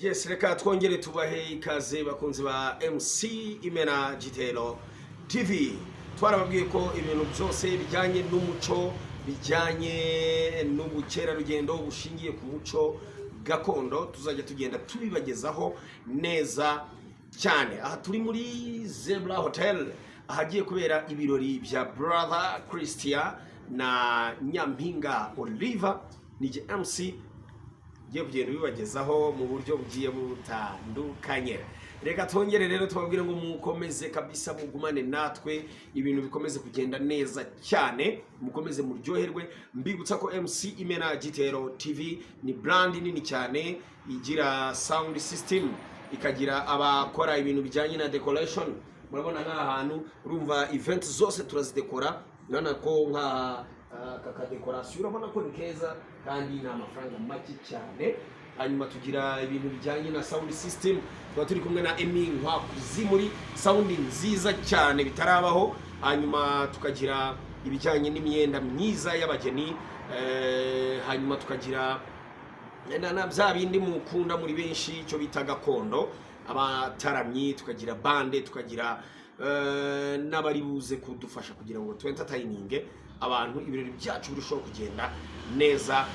Yes, reka twongere tubahe ikaze bakunzi ba MC Imenagitero TV. Twarababwiye ko ibintu byose bijyanye n'umuco, bijyanye n'ubukerarugendo bushingiye ku muco gakondo tuzajya tugenda tubibagezaho neza cyane. Aha turi muri Zebra Hotel ahagiye kubera ibirori bya Brother Christian na Nyampinga Oliver nije MC giye kugenda bibagezaho mu buryo bugiye butandukanye. Reka twongere rero tubabwire ngo mukomeze kabisa mugumane natwe ibintu bikomeze kugenda neza cyane, mukomeze muryoherwe. Mbibutsa ko MC Imenagitero TV ni brand nini cyane, igira sound system, ikagira abakora ibintu bijyanye na decoration. Murabona nk'ahantu urumva event zose turazidekora, nana ko nka kaka decoration urabona ko ni keza kandi na amafaranga make cyane. Hanyuma tugira ibintu bijyanye na sound system, tuba turi kumwe na Emi Nkwakuzi muri sound nziza cyane bitarabaho. Hanyuma tukagira ibijyanye n'imyenda myiza y'abageni, hanyuma tukagira na bya bindi mukunda muri benshi cyo bita gakondo, abataramyi, tukagira bande, tukagira n'abari buze kudufasha kugira ngo entertaining abantu ibirori byacu birushaho kugenda neza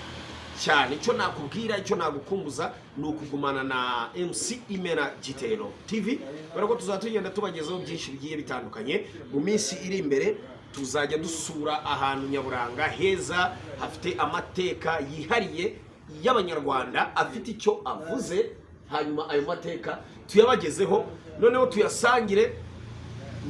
cyane. Icyo nakubwira, icyo nagukumbuza ni ukugumana na MC Imenagitero TV, barako tuzatugenda tubagezaho byinshi bigiye bitandukanye. Mu minsi iri imbere tuzajya dusura ahantu nyaburanga heza hafite amateka yihariye y'abanyarwanda afite icyo avuze, hanyuma ayo mateka tuyabagezeho, noneho tuyasangire,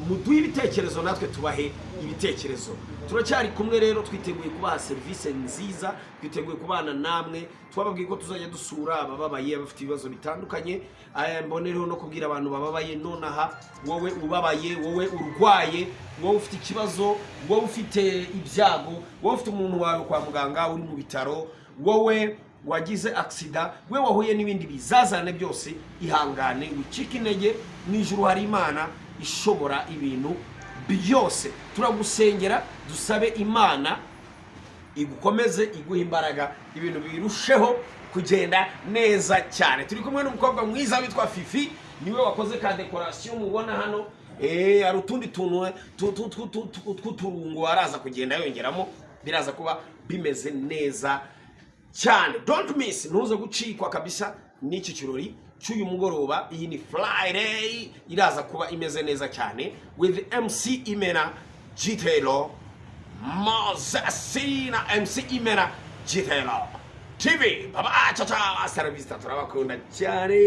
muduhe ibitekerezo natwe tubahe ibitekerezo. Turacyari kumwe rero, twiteguye kubaha service nziza, twiteguye kubana namwe. Twababwiye ko tuzajya dusura abababaye, bafite ibibazo bitandukanye. Mbonereho no kubwira abantu bababaye nonaha, wowe ubabaye, wowe urwaye, wowe ufite ikibazo, wowe ufite ibyago, wowe ufite umuntu wawe kwa muganga uri mu bitaro, wowe wagize accident, we wahuye n'ibindi bizazane byose, ihangane wicika intege. Mwijuru hari Imana ishobora ibintu byose. Turagusengera, dusabe Imana igukomeze, iguha imbaraga, ibintu birusheho kugenda neza cyane. Turi kumwe n'umukobwa mwiza witwa Fifi, niwe wakoze ka decoration mubona hano. Ari utundi tuntu tw'uturungo araza kugenda yongeramo, biraza kuba bimeze neza cyane. Don't miss, ntuze gucikwa kabisa n'iki kirori cy'uyu mugoroba. Iyi ni Friday, iraza kuba imeze neza cyane with MC Imenagitero Mozasina, MC Imenagitero TV. Baba cha, service turabakunda cyane.